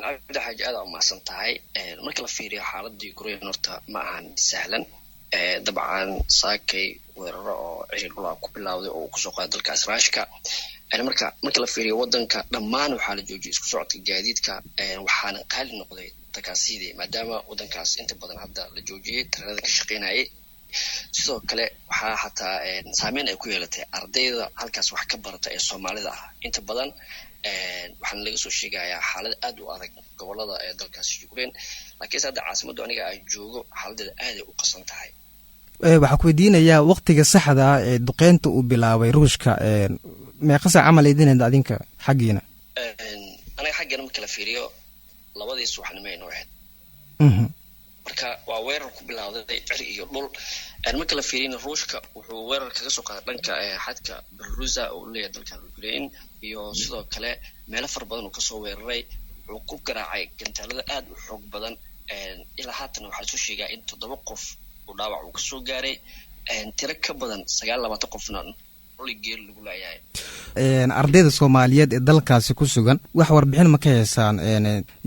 عبد حاجة هذا ما سنتهاي مركل في حالة يكون نورتا معهن سهلا طبعا ساكي ورا عيل ولا كبلاوي أو كسوق هذا الكاس راشكا أنا مركل في ودنك لما أنا حال جوجي سكسوعة الجديد كا وحنا قال نقضي تكاسيدي ما دام ودنكاس أنت بدن هذا الجوجي ترى هذا كشقين هاي sidoo kale waxaa xataa saameyn ay ku yeelatay ardayda halkaas wax ka barata ee Soomaalida ah inta badan waxaan laga soo sheegayaa xaalad aad u adag gobolada ee dalkaas Ukraine laakiin hadda caasimaddu aniga ay joogo xaaladda aad ay u qasan tahay waxa ku weydiinayaa waqtiga saxda ah ee duqeynta uu bilaabay Ruushka meeqa saac camal idinayda adinka xaqiina aniga xaqiina marka la fiiriyo labadii subaxnimo ay noo ahayd marka waa weerar ku bilowday ciri iyo dhul marka la fiirino Ruushka wuxuu weerar kaga soo qaaday dhanka xadka Belarus oo leeyahay dalka Ukraine iyo sidoo kale meelo far badan oo ka soo weeraray wuxuu ku garaacay gantaalada aad u xoog badan ilaa haatan waxa soo sheegay in 7 qof uu dhaawac uu ka soo gaaray tiro ka badan 29 qofna geel lagu laayahay ardayda Soomaaliyeed ee dalkaasi ku sugan wax warbixin ma ka heesaan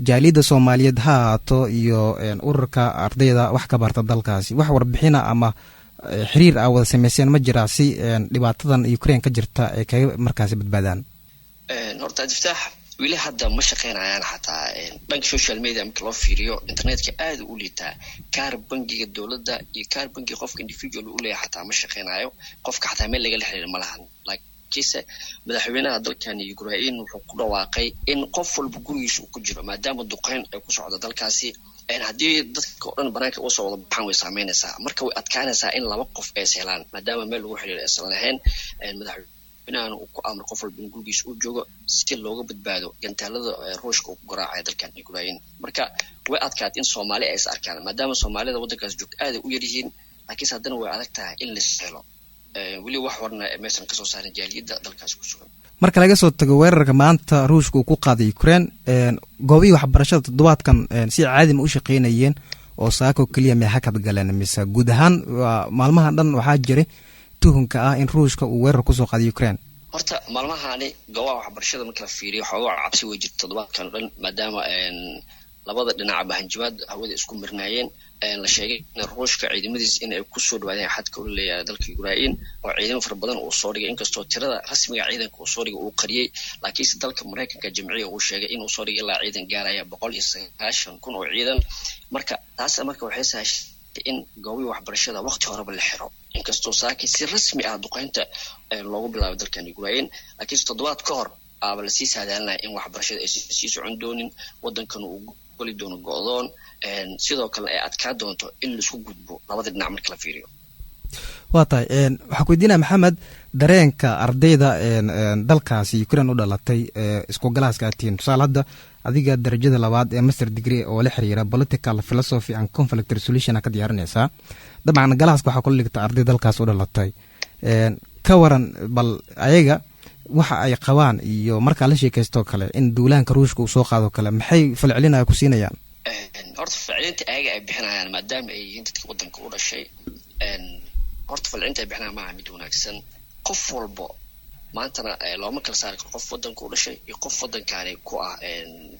jaaliyada Soomaaliyeed haato iyo ururka ardayda wax ka barta dalkaasi wax warbixina ama xiriir ah wada sameeyeen ma jira si dhibaatadan Ukraine ka jirta ay ka markaas badbaadaan horta diftaax wili hadda ma shaqeynayaan xataa dhanka social media marka loo fiiriyo internetka aad u liitaa kaar bangiga dawladda iyo kaar bangiga qofka individual u leeyahay xataa ma shaqeynayo qofka xataa meel laga xiriir ma lahan laakiinse madaxweynaha dalkan Ukraine wuxuu ku dhawaaqay in qof walba gurigiisa uu ku jiro maadaama duqeyn ay ku socdo dalkaasi haddii dadka oo dhan banaanka u soo wada baxaan way saameynaysaa marka way adkaanaysaa in 2 qof ay helaan maadaama meel lagu xiriir aysan lahayn madaxweynaha uu ku amro qof walba in gurigiisa uu joogo si looga badbaado gantaalada Ruushka uu ku garaacay dalkan Ukraine marka way adkaat in Soomaali ay is arkaan maadaama Soomaalida wadankaas joogto aad u yar yihiin laakiin haddana way adag tahay in la helo wili wax warna meeshan ka soo saaray jaaliyada dalkaas ku sugan marka laga soo tago weerarka maanta Ruushka uu ku qaaday Ukraine goobii waxbarashada toddobaadkan si caadi ma u shaqeynayeen oo saako kaliya ma hakad galeen mise guud ahaan maalmahan dhan waxaa jiray tuhunka ah in Ruushka uu weerar ku soo qaaday Ukraine horta maalmahani goobaha waxbarashada marka la fiiriyo xoogaa cabsi way jirto toddobaadkan dhan maadaama labada dhinac bahanjibaad hawada isku mirnaayeen la sheegay in Ruushka ciidamadiisa in ay ku soo dhawaadeen xadka u leeyahay dalka Ukraine oo ciidamo far badan uu soo dhigay inkastoo tirada rasmiga ciidanka uu soo dhigay uu qariyay laakiin dalka Mareykanka jamciga uu sheegay in uu soo dhigay ilaa ciidan gaaraya 190,000 kun oo ciidan marka taas marka waxay sahashay in goobaha waxbarashada waqti horeba la xiro inkastoo saaki si rasmi ah duqeynta loogu bilaabay dalkan Ukraine laakiin toddobaad ka hor aaba la sii saadaalinaya in waxbarashada ay sii socon doonin wadankan uu goli doono go'doon sidoo kale ay adkaa doonto in la isku gudbo labada dhinac marka la fiiriyo waxa ku weydiinaa Maxamed dareenka ardayda dalkaasi Ukraine u dhalatay isku galaaska atiin tusaale adiga darajada labaad ee master degree oo la xiriira political philosophy and conflict resolution ka diyaarinaysa dabcan galaaska waxa ku ligta arday dalkaas u dhalatay ka waran bal ayaga waxa ay qabaan iyo marka la sheekaysto kale in duulaanka Ruushka uu soo qaado kale maxay falcelinaya ku siinayaan horta falcelinta ayaga ay bixinayaan maadaama ay yihiin dadka wadanka u dhashay horta falcelinta ay bixinayaan ma mid wanaagsan qof walba maantana looma kala saari karo qof wadanka u dhashay iyo qof wadankaani ku ah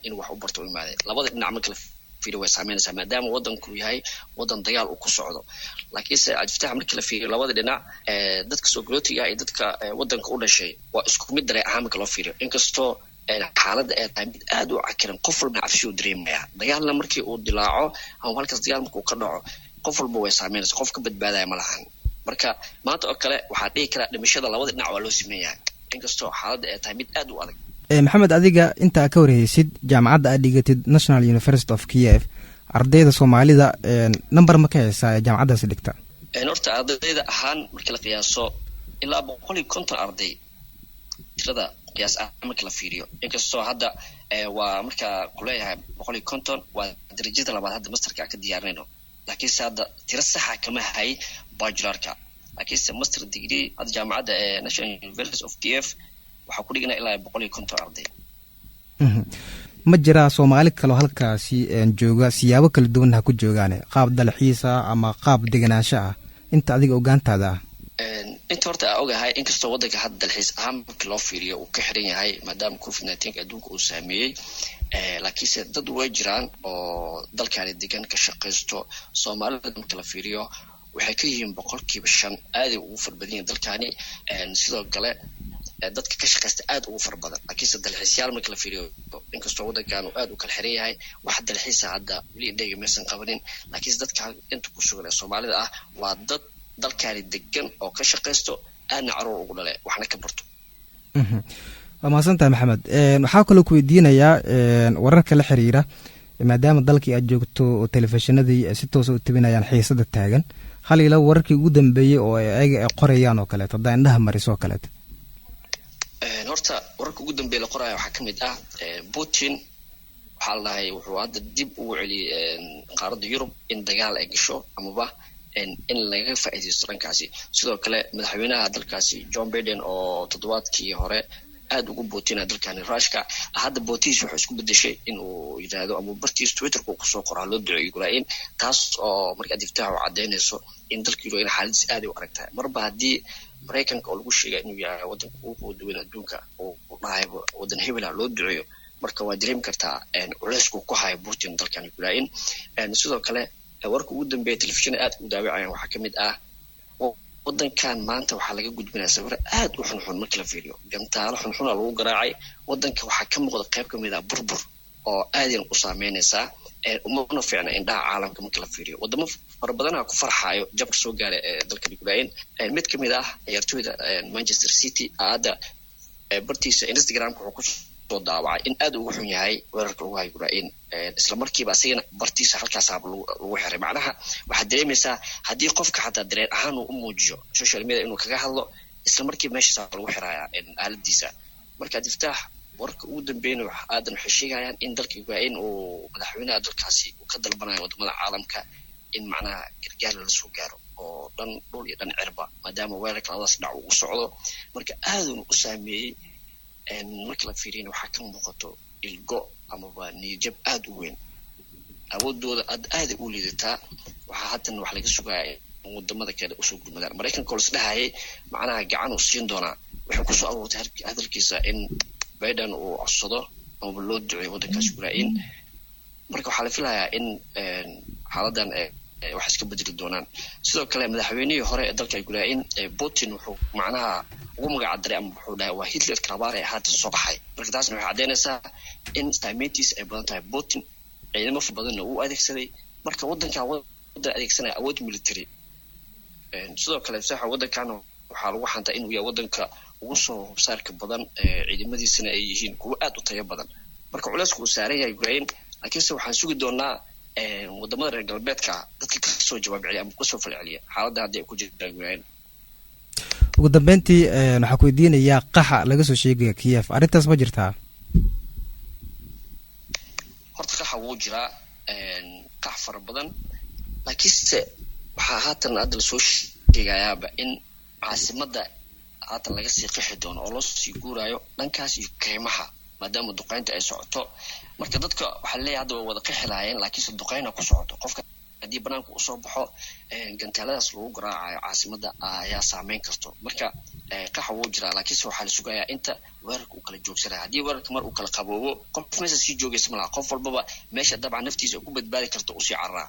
in wax u barto u imaade labada dhinac marka la fiiriyo way saameynaysaa maadaama wadanku yahay wadan dagaal uu ku socdo laakiin se ajftaha marka la fiiriyo labada dhinac dadka soo galootiga iyo dadka wadanka u dhashay waa isku mid daray ahaan marka loo fiiriyo inkastoo xaaladda ay tahay mid aad u cakiran qof walba cabsi uu dareemaya dagaalna markii uu dilaaco ama halkaas dagaal markuu ka dhaco qof walba way saameynaysaa qof ka badbaadaya ma lahan marka maanta oo kale waxaa dhihi karaa dhimashada labada dhinac waa loo sameeyaa inkastoo xaaladda ay tahay mid aad u adag Maxamed adiga inta ka warhaysid jaamacadda aad dhigatid National University of Kiev ardayda Soomaalida number ma ka haysaa jaamacaddaas dhigta horta ardayda ahaan marka la qiyaaso ilaa 150 arday tirada qiyaas marka la fiiriyo inkastoo hadda waa marka kuleeyahay 150 waa darajada labaad hadda masterka ka diyaarinayno laakiin hadda tiro sax ah kama hay bachelorka laakiin master degree hadda jaamacadda National University of Kiev waxa ku dhignaa ilaa 150 arday ma jira Soomaali kale halkaasi jooga siyaabo kala duwan ku joogaan qaab dalxiisa ama qaab deganaansho ah inta adiga ogaantaada inta horta aan ogahay inkastoo waddanka hadda dalxiis ahaan markii loo fiiriyo uu ka xiran yahay maadaama covid-19 adduunka uu saameeyey laakiinse dad way jiraan oo dalkaani degan ka shaqaysto soomaalida marka la fiiriyo waxay ka yihiin 5% aaday ugu farbadan yihiin dalkaani sidoo kale dadka ka shaqaysta aad ugu far badan laakiinse dalxiisyaal marka la fiiriyo inkastoo waddankan uu aad u kala xiran yahay wax dalxiisa hadda weli indhaga maysan qabanin laakiinse dadka inta ku sugan ee soomaalida ah waa dad dalkaani degan oo ka shaqaysto aadna caruur ugu dhale waxna ka barto waa mahadsantahay maxamed waxaa kaloo ku weydiinayaa wararka la xiriira maadaama dalkii aad joogto oo telefishinadii si toosa u tabinayaan xiisada taagan hal ila wararkii ugu dambeeyey oo ayaga ay qorayaan oo kaleeto haddaa indhaha mariso oo kaleeto horta wararka ugu dambeeya la qoraya waxaa ka mid ah Putin waxaa la dhahay wuxuu hadda dib ugu celiyay qaaradda Yurub in dagaal ay gasho amaba in laga faa'iideysto dhankaasi sidoo kale madaxweynaha dalkaasi John Biden oo toddobaadkii hore aad ugu bootina dalkani Ruushka hadda bootiis wuxuu isku bedeshay in uu yiraahdo ama bartiis Twitter ku soo qoraa loo duceeyo Ukraine taas oo marka difaac u cadeynayso in dalkii Ukraine xaaladdiis aad u aragtay marba haddii Mareykanka oo lagu sheegay inuu yahay waddanka ugu weyn adduunka oo dhahay waddan hebel loo duceeyo marka waa dareemi kartaa culeysku ku hayo Putin dalkani Ukraine sidoo kale warka ugu dambeeyay telefishinada aad u daawacayaan waxaa ka mid ah waddankan maanta waxaa laga gudbinaa sawir aad u xunxun marka la fiiriyo gantaalo xunxun lagu garaacay waddanka waxaa ka muuqda qayb ka mid ah burbur oo aadin u saameynaysa umana fiicna indhaha caalamka marka la fiiriyo wadamo fara badan ku farxayo jabka soo gaaray dalka Ukraine mid ka mid ah ciyaartoyda Manchester City aada bartiisa Instagram-ka wuxuu ku soo daawacay in aad ugu xun yahay weerarka ugu hay Ukraine isla markiiba asagana bartiisa halkaas lagu xiray macnaha waxaad dareemaysaa haddii qofka xataa dareen ahaan uu u muujiyo social media inuu kaga hadlo isla markiiba meeshaas lagu xirayaa aaladiisa marka diftaax warka ugu dambeeyna aadan waxay sheegayaan in dalka Ukraine uu madaxweynaha dalkaasi uu ka dalbanayo wadamada caalamka in macnaha gargaar la soo gaaro oo dhan dhul iyo dhan cirba maadaama weerarka labadaas dhinac uu socdo marka aad uu saameeyay marka la fiiriyana waxaa ka muuqato ilgo amaba niyajab aad u weyn awoodooda aad u liidataa waxaa haatan wax laga sugaaya wadamada kale usoo gurmadaan Mareykanka oo isdhahayay macnaha gacan uu siin doonaa waxay ku soo aroortay hadalkiisa in Biden uu codsado ama loo duceeyo waddankaas Ukraine marka waxaa la filayaa in xaaladan wax iska bedeli doonaan sidoo kale madaxweynihii hore ee dalka Ukraine Putin wuxuu macnaha ugu magac daray ama wuxuu dhahay waa Hitler Krabar ee hadda soo baxay marka taasna waxay cadeynaysaa in saameyntiisa ay badan tahay Putin ciidamo badan uu adeegsaday marka waddanka adeegsanaya awood military sidoo kale saxa waddankan waxaa lagu xantaa inuu yahay waddanka ugu soo hubsaarka badan ciidamadiisana ay yihiin kuwa aad u tayo badan marka culeysku uu saaran yahay Ukraine laakiinse waxaan sugi doonaa wadamada reer galbeedka dadka ka soo jawaab celiya ama ka soo falceliya xaaladda haddii ay ku jirtaan Ukraine ugu dambeyntii waxaa ku weydiinayaa qaxa laga soo sheegaya Kiev arrintaas ma jirtaa horta qaxa wuu jiraa qax fara badan laakiinse waxaa haatan hadda lasoo sheegayaaba in caasimadda haatan laga sii qixi doono oo loo sii guurayo dhankaas iyo keymaha maadaama duqeynta ay socoto marka dadka waxaa leeyahay hadda way wada qixi lahaayeen laakiinse duqeyna ku socoto qofka haddii banaanka uu soo baxo gantaaladaas lagu garaacayo caasimadda ayaa saameyn karto marka qaxa wuu jiraa laakiinse waxaa la sugayaa inta weerarka uu kala joogsanaya haddii weerarka mar uu kala qaboobo qof meesha sii joogaysa malaha qof walbaba meesha dabcan naftiisa ku badbaadi karta usii cararaa